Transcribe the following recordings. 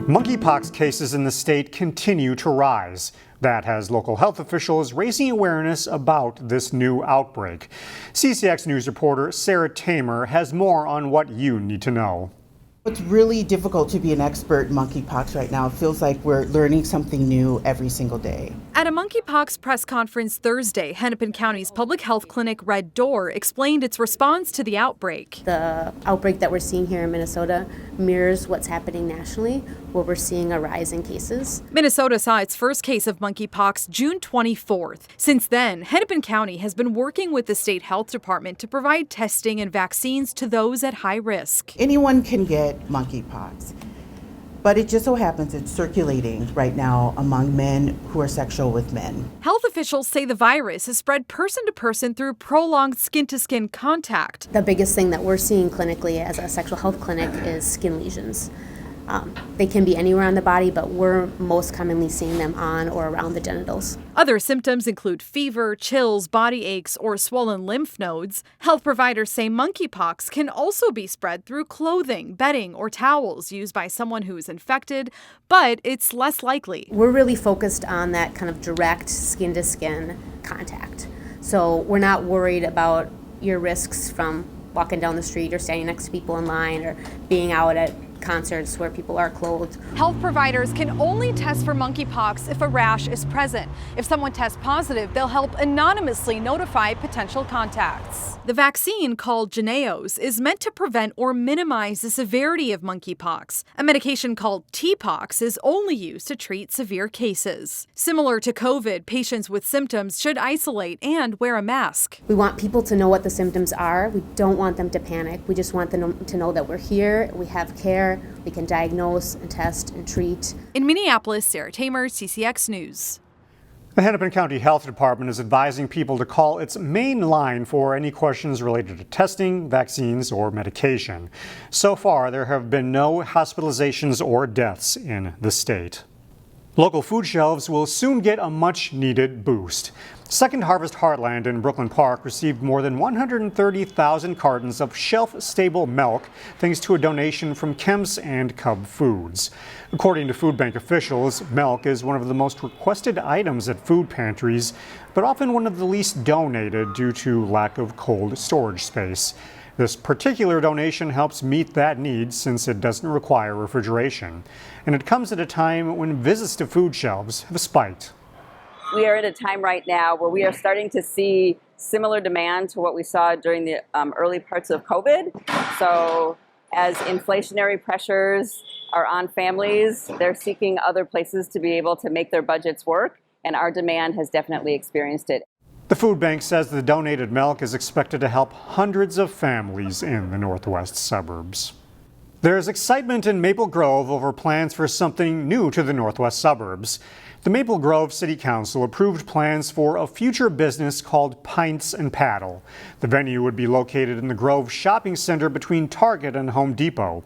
Monkeypox cases in the state continue to rise. That has local health officials raising awareness about this new outbreak. CCX News reporter Sarah Tamer has more on what you need to know. It's really difficult to be an expert in monkeypox right now. It feels like we're learning something new every single day. At a monkeypox press conference Thursday, Hennepin County's public health clinic Red Door explained its response to the outbreak. The outbreak that we're seeing here in Minnesota mirrors what's happening nationally, where we're seeing a rise in cases. Minnesota saw its first case of monkeypox June 24th. Since then, Hennepin County has been working with the state health department to provide testing and vaccines to those at high risk. Anyone can get monkeypox, but it just so happens it's circulating right now among men who are sexual with men. Health officials say the virus is spread person to person through prolonged skin-to-skin contact. The biggest thing that we're seeing clinically as a sexual health clinic is skin lesions. They can be anywhere on the body, but we're most commonly seeing them on or around the genitals. Other symptoms include fever, chills, body aches, or swollen lymph nodes. Health providers say monkeypox can also be spread through clothing, bedding, or towels used by someone who is infected, but it's less likely. We're really focused on that kind of direct skin-to-skin contact. So we're not worried about your risks from walking down the street or standing next to people in line or being out at concerts where people are clothed. Health providers can only test for monkeypox if a rash is present. If someone tests positive, they'll help anonymously notify potential contacts. The vaccine, called Jynneos, is meant to prevent or minimize the severity of monkeypox. A medication called T-Pox is only used to treat severe cases. Similar to COVID, patients with symptoms should isolate and wear a mask. We want people to know what the symptoms are. We don't want them to panic. We just want them to know that we're here, we have care, we can diagnose and test and treat. In Minneapolis, Sarah Tamer, CCX News. The Hennepin County Health Department is advising people to call its main line for any questions related to testing, vaccines, or medication. So far, there have been no hospitalizations or deaths in the state. Local food shelves will soon get a much-needed boost. Second Harvest Heartland in Brooklyn Park received more than 130,000 cartons of shelf-stable milk thanks to a donation from Chems and Cub Foods. According to food bank officials, milk is one of the most requested items at food pantries, but often one of the least donated due to lack of cold storage space. This particular donation helps meet that need since it doesn't require refrigeration. And it comes at a time when visits to food shelves have spiked. We are at a time right now where we are starting to see similar demand to what we saw during the early parts of COVID. So as inflationary pressures are on families, they're seeking other places to be able to make their budgets work, and our demand has definitely experienced it. The food bank says the donated milk is expected to help hundreds of families in the northwest suburbs. There's excitement in Maple Grove over plans for something new to the northwest suburbs. The Maple Grove City Council approved plans for a future business called Pints and Paddle. The venue would be located in the Grove Shopping Center between Target and Home Depot.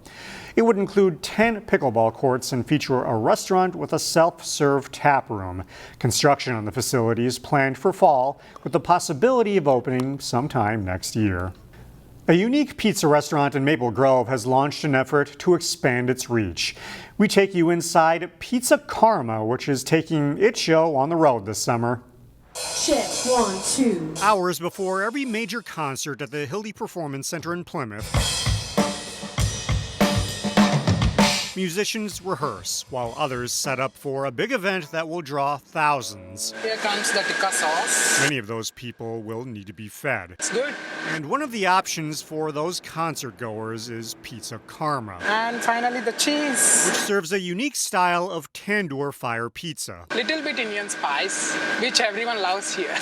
It would include 10 pickleball courts and feature a restaurant with a self-serve tap room. Construction on the facility is planned for fall, with the possibility of opening sometime next year. A unique pizza restaurant in Maple Grove has launched an effort to expand its reach. We take you inside Pizza Karma, which is taking its show on the road this summer. Check, 1, 2. Hours before every major concert at the Hildy Performance Center in Plymouth, musicians rehearse, while others set up for a big event that will draw thousands. Here comes the tikka sauce. Many of those people will need to be fed. It's good. And one of the options for those concert goers is Pizza Karma, And finally the cheese. which serves a unique style of tandoor fire pizza. Little bit Indian spice, which everyone loves here.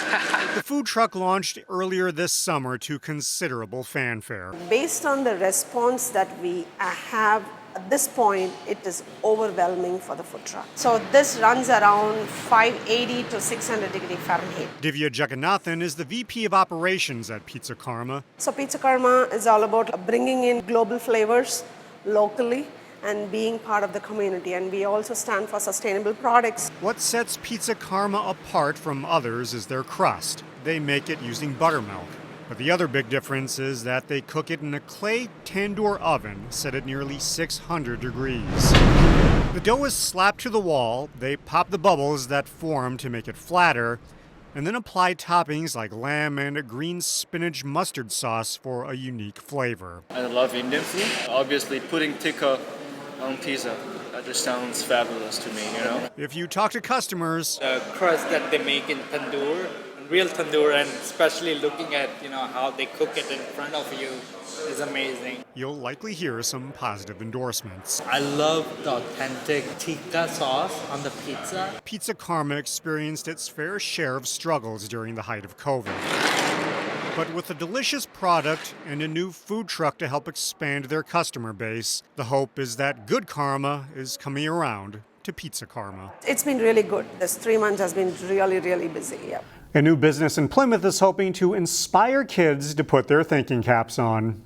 The food truck launched earlier this summer to considerable fanfare. Based on the response that we have at this point, it is overwhelming for the food truck. So this runs around 580 to 600 degree Fahrenheit. Divya Jagannathan is the VP of Operations at Pizza Karma. So Pizza Karma is all about bringing in global flavors locally and being part of the community. And we also stand for sustainable products. What sets Pizza Karma apart from others is their crust. They make it using buttermilk. But the other big difference is that they cook it in a clay tandoor oven set at nearly 600 degrees. The dough is slapped to the wall, they pop the bubbles that form to make it flatter, and then apply toppings like lamb and green spinach mustard sauce for a unique flavor. I love Indian food. Obviously, putting tikka on pizza, that just sounds fabulous to me, you know? If you talk to customers, The crust that they make in tandoor, real tandoor, and especially looking at, how they cook it in front of you is amazing. you'll likely hear some positive endorsements. I love the authentic tikka sauce on the pizza. Pizza Karma experienced its fair share of struggles during the height of COVID. But with a delicious product and a new food truck to help expand their customer base, the hope is that good karma is coming around to Pizza Karma. It's been really good. This 3 months has been really, really busy. Yeah. A new business in Plymouth is hoping to inspire kids to put their thinking caps on.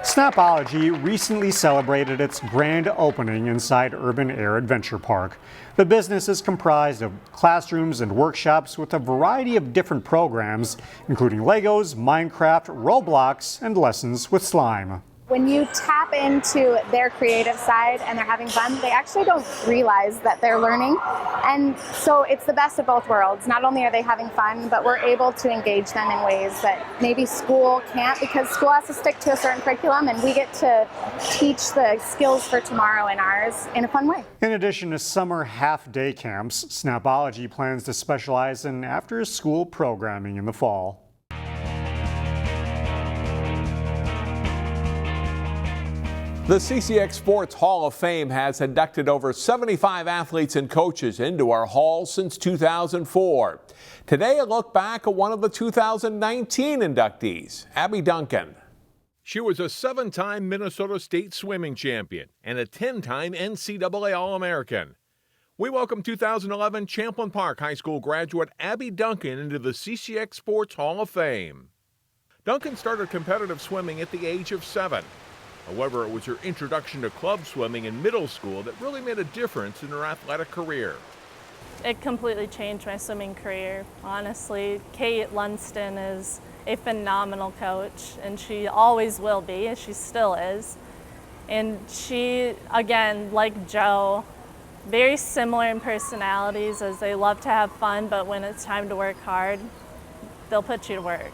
Snapology recently celebrated its grand opening inside Urban Air Adventure Park. The business is comprised of classrooms and workshops with a variety of different programs, including Legos, Minecraft, Roblox, and lessons with slime. When you tap into their creative side and they're having fun, they actually don't realize that they're learning. And so it's the best of both worlds. Not only are they having fun, but we're able to engage them in ways that maybe school can't, because school has to stick to a certain curriculum, and we get to teach the skills for tomorrow in ours in a fun way. In addition to summer half-day camps, Snapology plans to specialize in after-school programming in the fall. The CCX Sports Hall of Fame has inducted over 75 athletes and coaches into our hall since 2004. Today, a look back at one of the 2019 inductees, Abby Duncan. She was a 7-time Minnesota State swimming champion and a 10-time NCAA All-American. We welcome 2011 Champlin Park High School graduate Abby Duncan into the CCX Sports Hall of Fame. Duncan started competitive swimming at the age of 7. However, it was her introduction to club swimming in middle school that really made a difference in her athletic career. It completely changed my swimming career, honestly. Kate Lunston is a phenomenal coach, and she always will be, and she still is. And she, again, like Joe, very similar in personalities, as they love to have fun, but when it's time to work hard, they'll put you to work.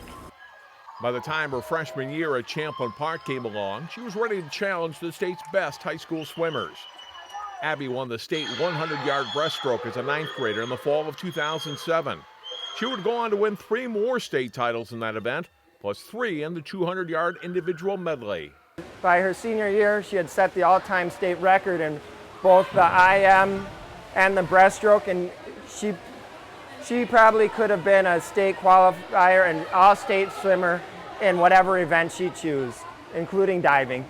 By the time her freshman year at Champlin Park came along, she was ready to challenge the state's best high school swimmers. Abby won the state 100-yard breaststroke as a 9th grader in the fall of 2007. She would go on to win 3 more state titles in that event, plus 3 in the 200-yard individual medley. By her senior year, she had set the all-time state record in both the IM and the breaststroke, and she probably could have been a state qualifier and all-state swimmer in whatever event she chose, including diving.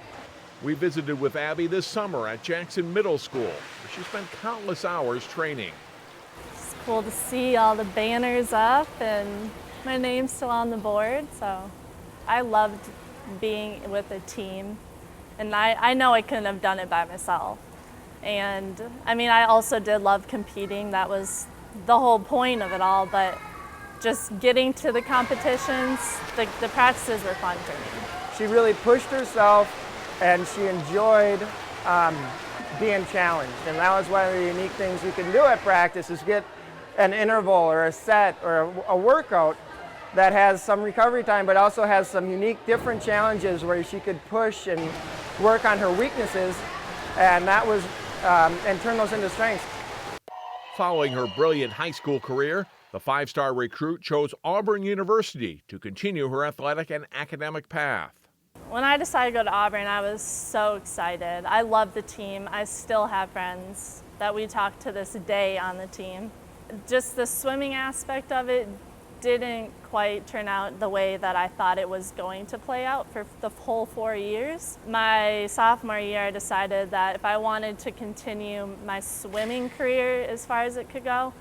We visited with Abby this summer at Jackson Middle School, where she spent countless hours training. It's cool to see all the banners up and my name's still on the board, so I loved being with a team. And I know I couldn't have done it by myself. And I mean, I also did love competing. That was the whole point of it all, but just getting to the competitions, the practices were fun for me. She really pushed herself, and she enjoyed being challenged. And that was one of the unique things you can do at practice, is get an interval or a set or a workout that has some recovery time, but also has some unique different challenges where she could push and work on her weaknesses, and that was, and turn those into strengths. Following her brilliant high school career, the 5-star recruit chose Auburn University to continue her athletic and academic path. When I decided to go to Auburn, I was so excited. I love the team. I still have friends that we talk to this day on the team. Just the swimming aspect of it didn't quite turn out the way that I thought it was going to play out for the whole 4 years. My sophomore year, I decided that if I wanted to continue my swimming career as far as it could go,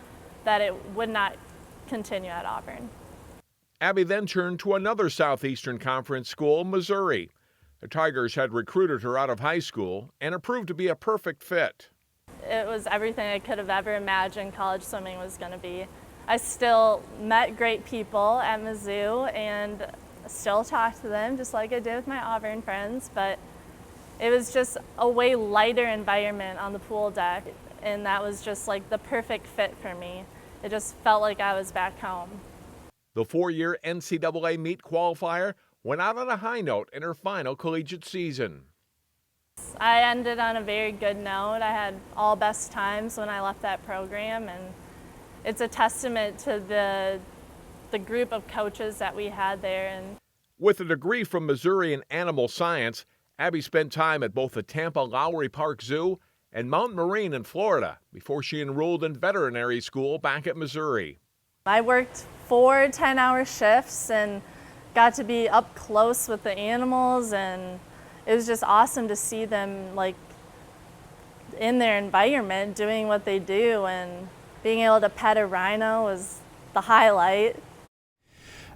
that it would not continue at Auburn. Abby then turned to another Southeastern Conference school, Missouri. The Tigers had recruited her out of high school, and it proved to be a perfect fit. It was everything I could have ever imagined college swimming was going to be. I still met great people at Mizzou and still talk to them just like I did with my Auburn friends, but it was just a way lighter environment on the pool deck, and that was just like the perfect fit for me. It just felt like I was back home. The 4-year NCAA meet qualifier went out on a high note in her final collegiate season. I ended on a very good note. I had all best times when I left that program, and it's a testament to the group of coaches that we had there. And with a degree from Missouri in animal science, Abby spent time at both the Tampa Lowry Park Zoo and Mountain Marine in Florida before she enrolled in veterinary school back at Missouri. I worked 4 10-hour shifts and got to be up close with the animals, and it was just awesome to see them like in their environment doing what they do, and being able to pet a rhino was the highlight.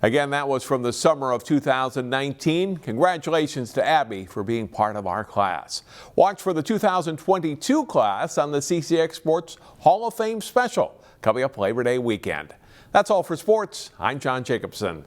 Again, that was from the summer of 2019. Congratulations to Abby for being part of our class. Watch for the 2022 class on the CCX Sports Hall of Fame special coming up Labor Day weekend. That's all for sports. I'm John Jacobson.